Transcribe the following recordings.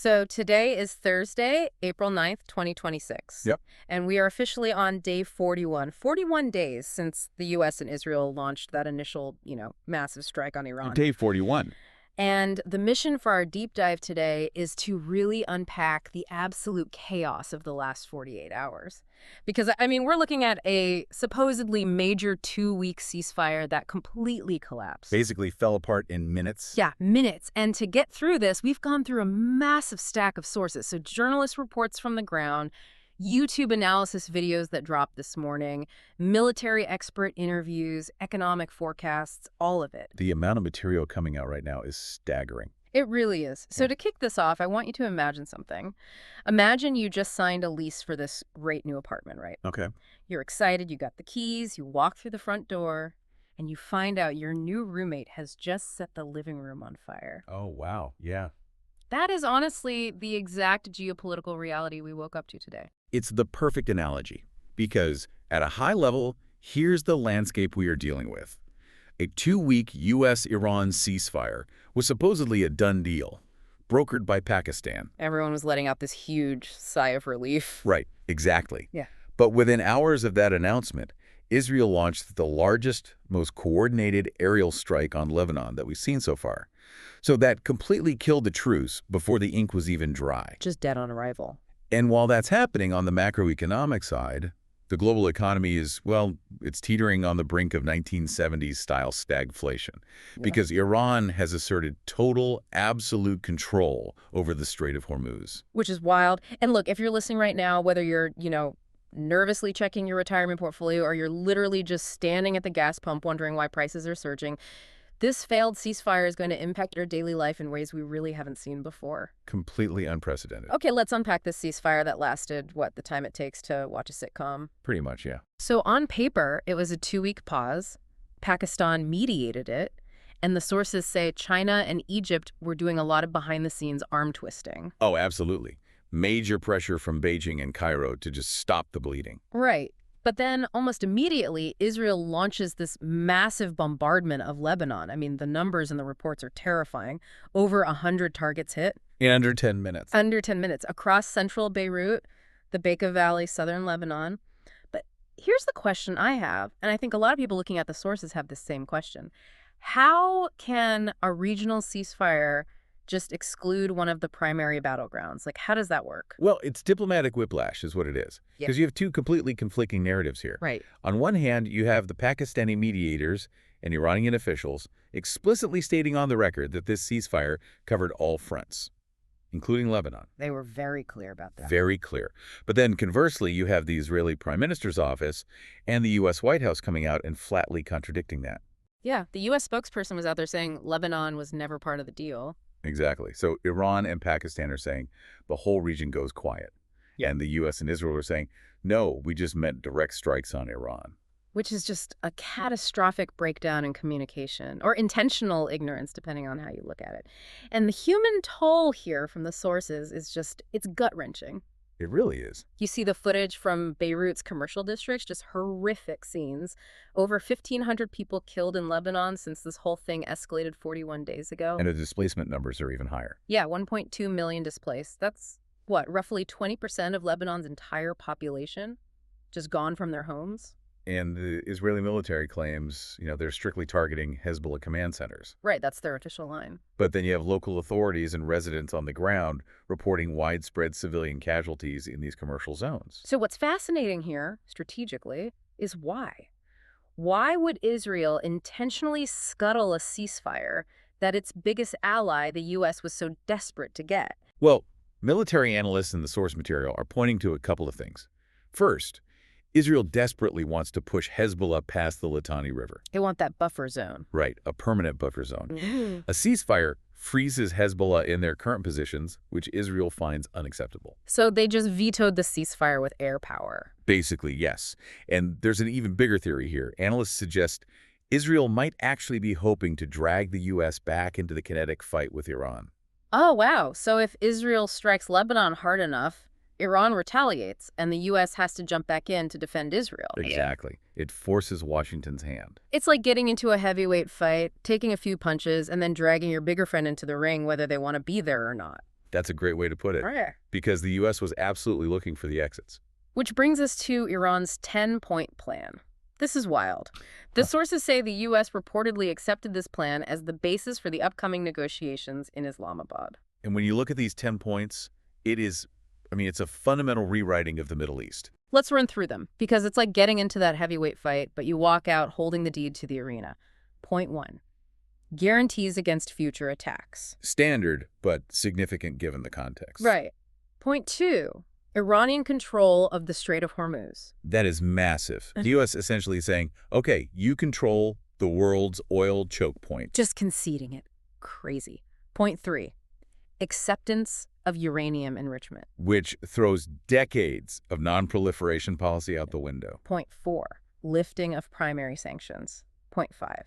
So today is Thursday, April 9th, 2026. Yep. And we are officially on day 41. 41 days since the U.S. and Israel launched that initial, massive strike on Iran. Day 41. And the mission for our deep dive today is to really unpack the absolute chaos of the last 48 hours. Because, we're looking at a supposedly major 2-week ceasefire that completely collapsed. Basically fell apart in minutes. Yeah, minutes. And to get through this, we've gone through a massive stack of sources. So journalist reports from the ground, YouTube analysis videos that dropped this morning, military expert interviews, economic forecasts, all of it. The amount of material coming out right now is staggering. It really is. So to kick this off, I want you to imagine something. Imagine you just signed a lease for this great new apartment, right? Okay. You're excited, you got the keys, you walk through the front door, and you find out your new roommate has just set the living room on fire. Oh, wow. Yeah. That is honestly the exact geopolitical reality we woke up to today. It's the perfect analogy because at a high level, here's the landscape we are dealing with. A 2-week U.S.-Iran ceasefire was supposedly a done deal, brokered by Pakistan. Everyone was letting out this huge sigh of relief. Right, exactly. Yeah. But within hours of that announcement, Israel launched the largest, most coordinated aerial strike on Lebanon that we've seen so far. So that completely killed the truce before the ink was even dry. Just dead on arrival. And while that's happening on the macroeconomic side, the global economy is, well, it's teetering on the brink of 1970s-style stagflation because Iran has asserted total, absolute control over the Strait of Hormuz. Which is wild. And look, if you're listening right now, whether you're, nervously checking your retirement portfolio or you're literally just standing at the gas pump wondering why prices are surging, this failed ceasefire is going to impact your daily life in ways we really haven't seen before. Completely unprecedented. Okay, let's unpack this ceasefire that lasted, the time it takes to watch a sitcom? Pretty much, yeah. So on paper, it was a 2-week pause. Pakistan mediated it. And the sources say China and Egypt were doing a lot of behind-the-scenes arm twisting. Oh, absolutely. Major pressure from Beijing and Cairo to just stop the bleeding. Right. But then almost immediately, Israel launches this massive bombardment of Lebanon. The numbers in the reports are terrifying. Over 100 targets hit. In under 10 minutes. Under 10 minutes. Across central Beirut, the Bekaa Valley, southern Lebanon. But here's the question I have, and I think a lot of people looking at the sources have the same question. How can a regional ceasefire just exclude one of the primary battlegrounds? How does that work? Well, it's diplomatic whiplash is what it is. Because you have two completely conflicting narratives here. Right. On one hand, you have the Pakistani mediators and Iranian officials explicitly stating on the record that this ceasefire covered all fronts, including Lebanon. They were very clear about that. Very clear. But then conversely, you have the Israeli Prime Minister's office and the U.S. White House coming out and flatly contradicting that. Yeah, the U.S. spokesperson was out there saying Lebanon was never part of the deal. Exactly. So Iran and Pakistan are saying the whole region goes quiet. Yeah. And the U.S. and Israel are saying, no, we just meant direct strikes on Iran. Which is just a catastrophic breakdown in communication, or intentional ignorance, depending on how you look at it. And the human toll here from the sources is it's gut-wrenching. It really is. You see the footage from Beirut's commercial districts, just horrific scenes. Over 1,500 people killed in Lebanon since this whole thing escalated 41 days ago. And the displacement numbers are even higher. Yeah, 1.2 million displaced. That's, roughly 20% of Lebanon's entire population just gone from their homes? And the Israeli military claims, they're strictly targeting Hezbollah command centers. Right, that's their official line. But then you have local authorities and residents on the ground reporting widespread civilian casualties in these commercial zones. So what's fascinating here, strategically, is why? Why would Israel intentionally scuttle a ceasefire that its biggest ally, the U.S., was so desperate to get? Well, military analysts in the source material are pointing to a couple of things. First, Israel desperately wants to push Hezbollah past the Litani River. They want that buffer zone. Right, a permanent buffer zone. Mm-hmm. A ceasefire freezes Hezbollah in their current positions, which Israel finds unacceptable. So they just vetoed the ceasefire with air power. Basically, yes. And there's an even bigger theory here. Analysts suggest Israel might actually be hoping to drag the U.S. back into the kinetic fight with Iran. Oh, wow. So if Israel strikes Lebanon hard enough, Iran retaliates, and the U.S. has to jump back in to defend Israel. Exactly. It forces Washington's hand. It's like getting into a heavyweight fight, taking a few punches, and then dragging your bigger friend into the ring, whether they want to be there or not. That's a great way to put it, Right. because the U.S. was absolutely looking for the exits. Which brings us to Iran's 10-point plan. This is wild. The sources say the U.S. reportedly accepted this plan as the basis for the upcoming negotiations in Islamabad. And when you look at these 10 points, it's a fundamental rewriting of the Middle East. Let's run through them, because it's like getting into that heavyweight fight, but you walk out holding the deed to the arena. Point 1. Guarantees against future attacks. Standard, but significant given the context. Right. Point 2. Iranian control of the Strait of Hormuz. That is massive. The U.S. essentially saying, okay, you control the world's oil choke point. Just conceding it. Crazy. Point 3. Acceptance of uranium enrichment. Which throws decades of non-proliferation policy out the window. Point 4. Lifting of primary sanctions. Point 5.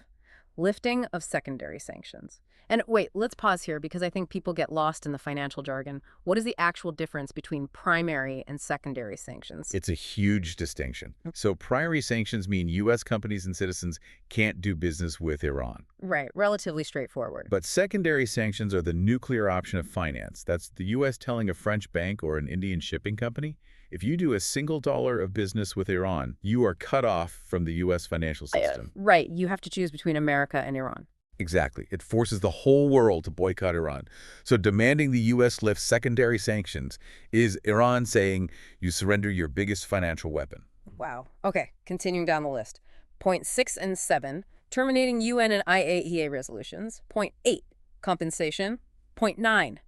Lifting of secondary sanctions. And wait, let's pause here because I think people get lost in the financial jargon. What is the actual difference between primary and secondary sanctions? It's a huge distinction. So primary sanctions mean U.S. companies and citizens can't do business with Iran. Right, relatively straightforward. But secondary sanctions are the nuclear option of finance. That's the U.S. telling a French bank or an Indian shipping company, if you do a single dollar of business with Iran, you are cut off from the U.S. financial system. Right, you have to choose between America and Iran. Exactly. It forces the whole world to boycott Iran. So demanding the U.S. lift secondary sanctions is Iran saying you surrender your biggest financial weapon. Wow. Okay, continuing down the list. Point 6 and 7, terminating UN and IAEA resolutions. Point 8, compensation. Point 9,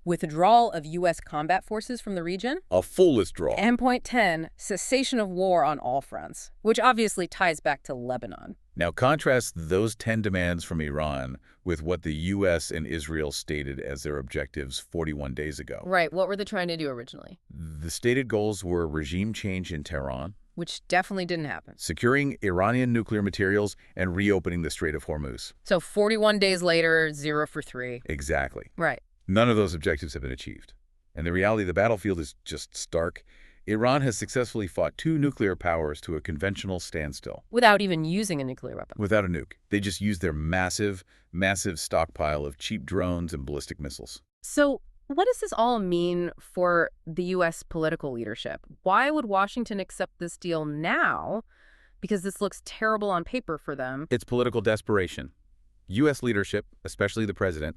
withdrawal of U.S. combat forces from the region. A full withdrawal. And point 10, cessation of war on all fronts, which obviously ties back to Lebanon. Now contrast those 10 demands from Iran with what the U.S. and Israel stated as their objectives 41 days ago. Right, what were they trying to do originally? The stated goals were regime change in Tehran, which definitely didn't happen. Securing Iranian nuclear materials, and reopening the Strait of Hormuz. So 41 days later, 0 for 3. Exactly. Right. None of those objectives have been achieved. And the reality of the battlefield is just stark. Iran has successfully fought 2 nuclear powers to a conventional standstill. Without even using a nuclear weapon. Without a nuke. They just used their massive stockpile of cheap drones and ballistic missiles. So what does this all mean for the U.S. political leadership? Why would Washington accept this deal now? Because this looks terrible on paper for them. It's political desperation. U.S. leadership, especially the president,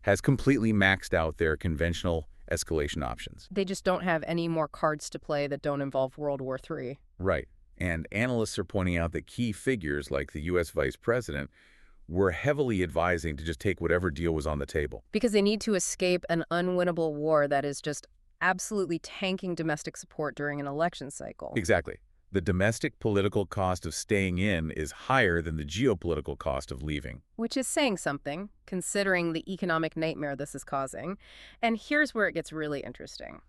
has completely maxed out their conventional escalation options. They just don't have any more cards to play that don't involve World War III. Right. And analysts are pointing out that key figures like the U.S. vice president were heavily advising to just take whatever deal was on the table. Because they need to escape an unwinnable war that is just absolutely tanking domestic support during an election cycle. Exactly. The domestic political cost of staying in is higher than the geopolitical cost of leaving. Which is saying something, considering the economic nightmare this is causing. And here's where it gets really interesting.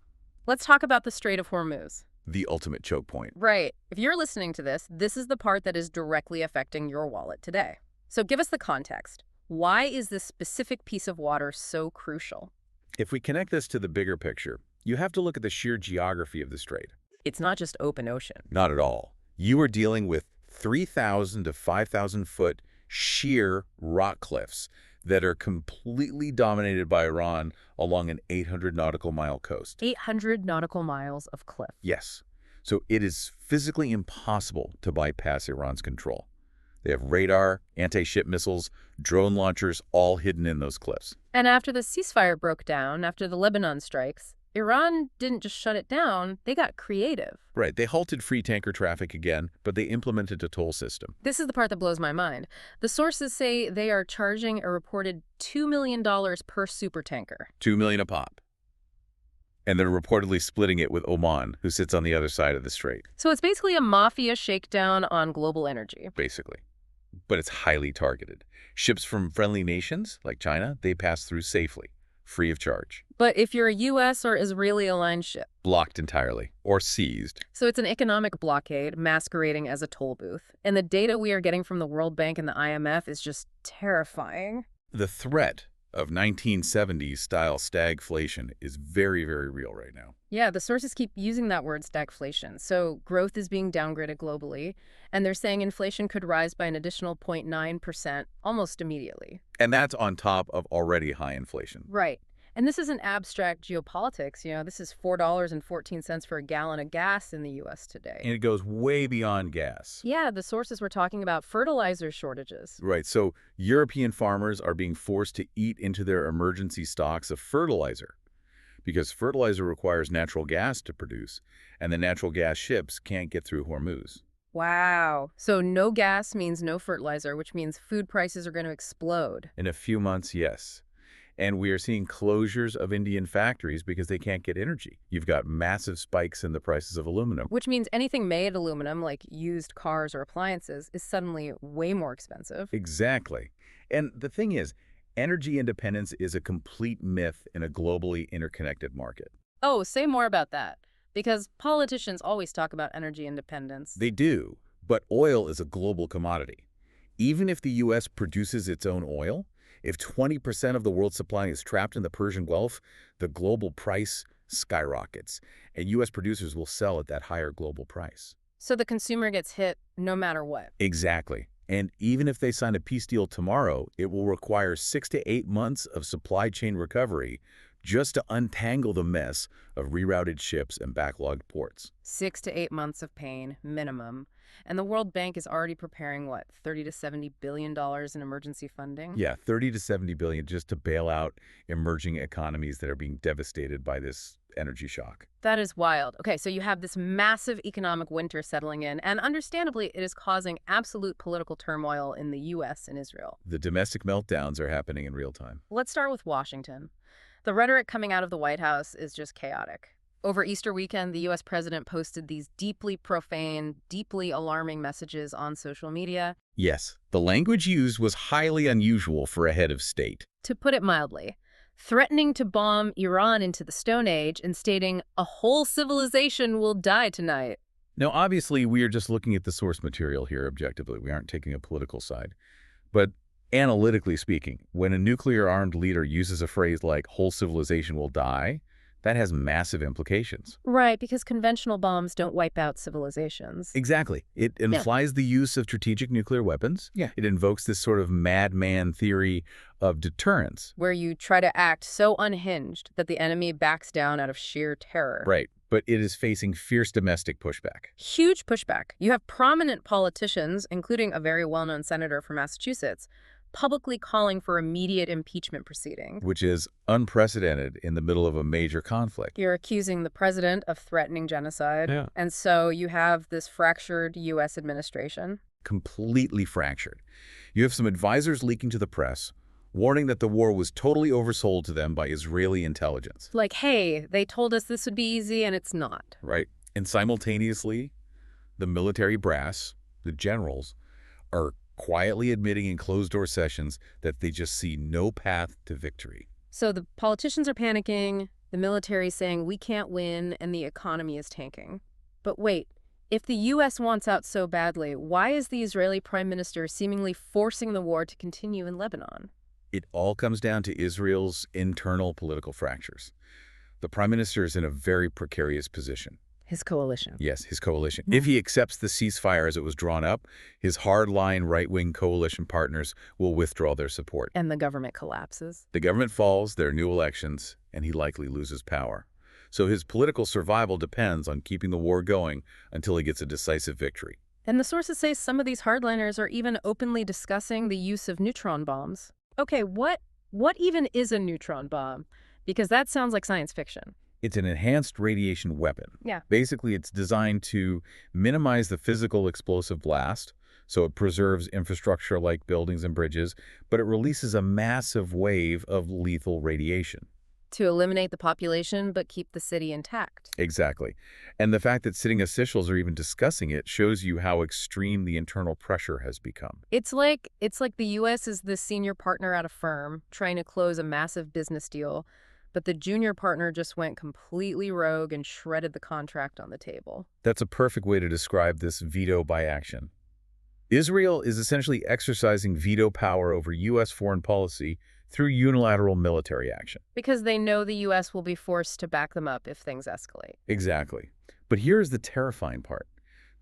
Let's talk about the Strait of Hormuz. The ultimate choke point. Right. If you're listening to this, this is the part that is directly affecting your wallet today. So give us the context. Why is this specific piece of water so crucial? If we connect this to the bigger picture, you have to look at the sheer geography of the strait. It's not just open ocean. Not at all. You are dealing with 3,000 to 5,000 foot sheer rock cliffs that are completely dominated by Iran along an 800 nautical mile coast. 800 nautical miles of cliff. Yes. So it is physically impossible to bypass Iran's control. They have radar, anti-ship missiles, drone launchers, all hidden in those cliffs. And after the ceasefire broke down, after the Lebanon strikes, Iran didn't just shut it down, they got creative. Right. They halted free tanker traffic again, but they implemented a toll system. This is the part that blows my mind. The sources say they are charging a reported $2 million per supertanker. $2 million a pop. And they're reportedly splitting it with Oman, who sits on the other side of the strait. So it's basically a mafia shakedown on global energy. Basically. But it's highly targeted. Ships from friendly nations, like China, they pass through safely, free of charge. But if you're a U.S. or Israeli-aligned ship? Blocked entirely, or seized. So it's an economic blockade masquerading as a toll booth. And the data we are getting from the World Bank and the IMF is just terrifying. The threat of 1970s-style stagflation is very, very real right now. Yeah, the sources keep using that word stagflation. So growth is being downgraded globally, and they're saying inflation could rise by an additional 0.9% almost immediately. And that's on top of already high inflation. Right. And this isn't abstract geopolitics, this is $4.14 for a gallon of gas in the U.S. today. And it goes way beyond gas. Yeah, the sources were talking about fertilizer shortages. Right, so European farmers are being forced to eat into their emergency stocks of fertilizer because fertilizer requires natural gas to produce, and the natural gas ships can't get through Hormuz. Wow. So no gas means no fertilizer, which means food prices are going to explode. In a few months, yes. And we are seeing closures of Indian factories because they can't get energy. You've got massive spikes in the prices of aluminum. Which means anything made aluminum, like used cars or appliances, is suddenly way more expensive. Exactly. And the thing is, energy independence is a complete myth in a globally interconnected market. Oh, say more about that. Because politicians always talk about energy independence. They do, but oil is a global commodity. Even if the U.S. produces its own oil, if 20% of the world's supply is trapped in the Persian Gulf, the global price skyrockets, and U.S. producers will sell at that higher global price. So the consumer gets hit no matter what. Exactly. And even if they sign a peace deal tomorrow, it will require 6 to 8 months of supply chain recovery just to untangle the mess of rerouted ships and backlogged ports. 6 to 8 months of pain, minimum. And the World Bank is already preparing, what, $30 to $70 billion in emergency funding? Yeah, 30 to 70 billion just to bail out emerging economies that are being devastated by this energy shock. That is wild. Okay, so you have this massive economic winter settling in, and understandably, it is causing absolute political turmoil in the U.S. and Israel. The domestic meltdowns are happening in real time. Let's start with Washington. The rhetoric coming out of the White House is just chaotic. Over Easter weekend, the U.S. president posted these deeply profane, deeply alarming messages on social media. Yes, the language used was highly unusual for a head of state. To put it mildly, threatening to bomb Iran into the Stone Age and stating, "A whole civilization will die tonight." Now, obviously, we are just looking at the source material here objectively. We aren't taking a political side. But analytically speaking, when a nuclear-armed leader uses a phrase like "whole civilization will die," that has massive implications. Right, because conventional bombs don't wipe out civilizations. Exactly. It implies the use of strategic nuclear weapons. Yeah. It invokes this sort of madman theory of deterrence. Where you try to act so unhinged that the enemy backs down out of sheer terror. Right. But it is facing fierce domestic pushback. Huge pushback. You have prominent politicians, including a very well-known senator from Massachusetts, publicly calling for immediate impeachment proceedings. Which is unprecedented in the middle of a major conflict. You're accusing the president of threatening genocide. Yeah. And so you have this fractured U.S. administration. Completely fractured. You have some advisors leaking to the press, warning that the war was totally oversold to them by Israeli intelligence. Like, hey, they told us this would be easy and it's not. Right. And simultaneously, the military brass, the generals, are quietly admitting in closed-door sessions that they just see no path to victory. So the politicians are panicking, the military is saying we can't win, and the economy is tanking. But wait, if the U.S. wants out so badly, why is the Israeli prime minister seemingly forcing the war to continue in Lebanon? It all comes down to Israel's internal political fractures. The prime minister is in a very precarious position. His coalition. Yes, his coalition. If he accepts the ceasefire as it was drawn up, his hardline right-wing coalition partners will withdraw their support. And the government collapses. The government falls, there are new elections, and he likely loses power. So his political survival depends on keeping the war going until he gets a decisive victory. And the sources say some of these hardliners are even openly discussing the use of neutron bombs. Okay, what even is a neutron bomb? Because that sounds like science fiction. It's an enhanced radiation weapon. Yeah. Basically, it's designed to minimize the physical explosive blast, so it preserves infrastructure like buildings and bridges, but it releases a massive wave of lethal radiation. To eliminate the population, but keep the city intact. Exactly. And the fact that sitting officials are even discussing it shows you how extreme the internal pressure has become. It's like the U.S. is the senior partner at a firm trying to close a massive business deal, but the junior partner just went completely rogue and shredded the contract on the table. That's a perfect way to describe this veto by action. Israel is essentially exercising veto power over U.S. foreign policy through unilateral military action. Because they know the U.S. will be forced to back them up if things escalate. Exactly. But here's the terrifying part.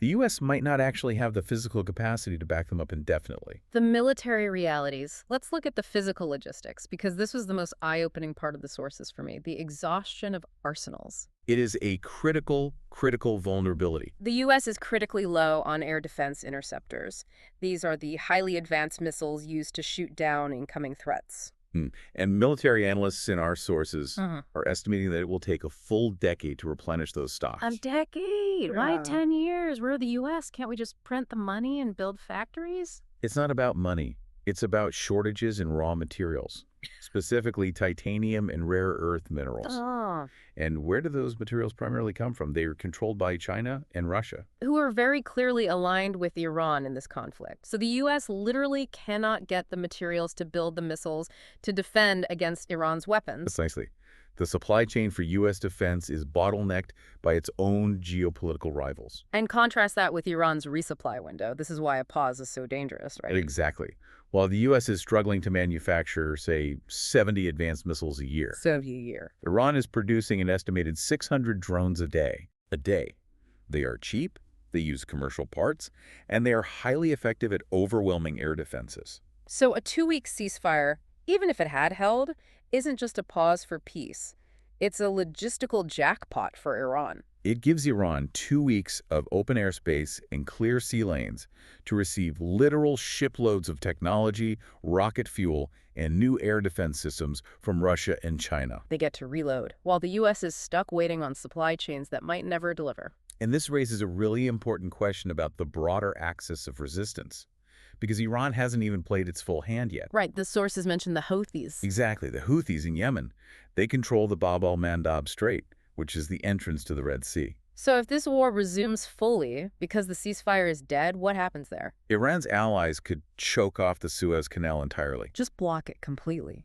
the U.S. might not actually have the physical capacity to back them up indefinitely. The military realities. Let's look at the physical logistics, because this was the most eye-opening part of the sources for me, the exhaustion of arsenals. It is a critical vulnerability. The U.S. is critically low on air defense interceptors. These are the highly advanced missiles used to shoot down incoming threats. And military analysts in our sources are estimating that it will take a full decade to replenish those stocks. A decade? Why 10 years? We're the U.S. Can't we just print the money and build factories? It's not about money. It's about shortages in raw materials, specifically titanium and rare earth minerals. And where do those materials primarily come from? They are controlled by China and Russia, who are very clearly aligned with Iran in this conflict. So the U.S. literally cannot get the materials to build the missiles to defend against Iran's weapons. Precisely. The supply chain for U.S. defense is bottlenecked by its own geopolitical rivals. And contrast that with Iran's resupply window. This is why a pause is so dangerous, right? Exactly. While the U.S. is struggling to manufacture, say, 70 advanced missiles a year, Iran is producing an estimated 600 drones a day. They are cheap, they use commercial parts, and they are highly effective at overwhelming air defenses. So a 2-week ceasefire, even if it had held, isn't just a pause for peace. It's a logistical jackpot for Iran. It gives Iran 2 weeks of open airspace and clear sea lanes to receive literal shiploads of technology, rocket fuel, and new air defense systems from Russia and China. They get to reload, while the U.S. is stuck waiting on supply chains that might never deliver. And this raises a really important question about the broader axis of resistance, because Iran hasn't even played its full hand yet. Right, the sources mention the Houthis. Exactly, the Houthis in Yemen. They control the Bab al-Mandab Strait, which is the entrance to the Red Sea. So if this war resumes fully because the ceasefire is dead, what happens there? Iran's allies could choke off the Suez Canal entirely. Just block it completely.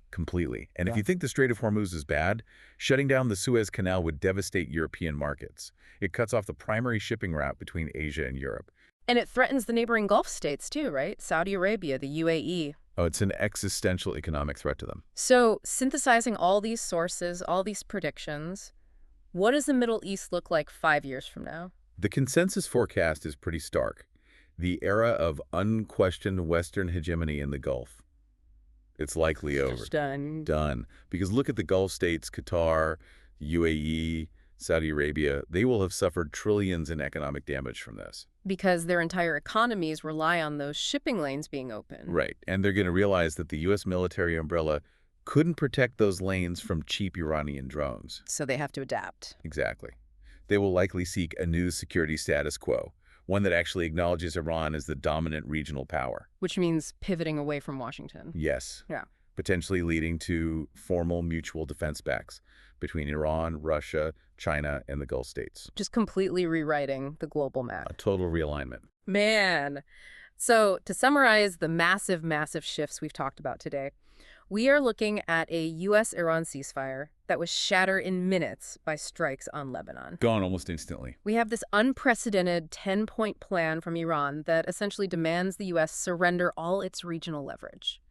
And if you think the Strait of Hormuz is bad, shutting down the Suez Canal would devastate European markets. It cuts off the primary shipping route between Asia and Europe. And it threatens the neighboring Gulf states too, right? Saudi Arabia, the UAE. Oh, it's an existential economic threat to them. So synthesizing all these sources, all these predictions, what does the Middle East look like 5 years from now? The consensus forecast is pretty stark. The era of unquestioned Western hegemony in the Gulf. It's likely over. Done. Because look at the Gulf states, Qatar, UAE, Saudi Arabia. They will have suffered trillions in economic damage from this. Because their entire economies rely on those shipping lanes being open. Right. And they're going to realize that the U.S. military umbrella couldn't protect those lanes from cheap Iranian drones. So they have to adapt. Exactly. They will likely seek a new security status quo, one that actually acknowledges Iran as the dominant regional power. Which means pivoting away from Washington. Yes. Yeah. Potentially leading to formal mutual defense pacts between Iran, Russia, China, and the Gulf states. Just completely rewriting the global map. A total realignment. Man. So to summarize the massive, massive shifts we've talked about today, we are looking at a U.S.-Iran ceasefire that was shattered in minutes by strikes on Lebanon. Gone almost instantly. We have this unprecedented 10-point plan from Iran that essentially demands the U.S. surrender all its regional leverage.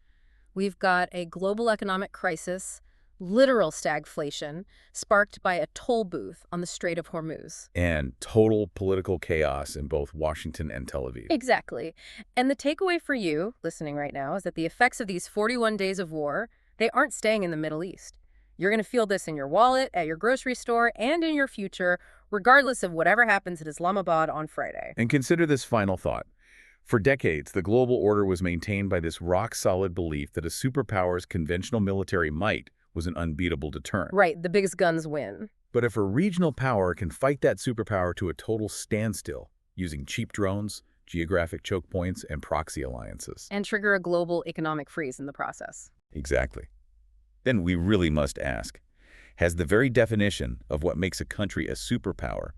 We've got a global economic crisis, literal stagflation, sparked by a toll booth on the Strait of Hormuz. And total political chaos in both Washington and Tel Aviv. Exactly. And the takeaway for you, listening right now, is that the effects of these 41 days of war, they aren't staying in the Middle East. You're going to feel this in your wallet, at your grocery store, and in your future, regardless of whatever happens in Islamabad on Friday. And consider this final thought. For decades, the global order was maintained by this rock-solid belief that a superpower's conventional military might was an unbeatable deterrent. Right, the biggest guns win. But if a regional power can fight that superpower to a total standstill, using cheap drones, geographic choke points, and proxy alliances. And trigger a global economic freeze in the process. Exactly. Then we really must ask, has the very definition of what makes a country a superpower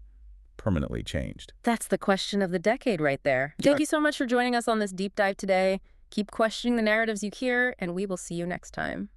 permanently changed? That's the question of the decade right there. Thank you so much for joining us on this deep dive today. Keep questioning the narratives you hear, and we will see you next time.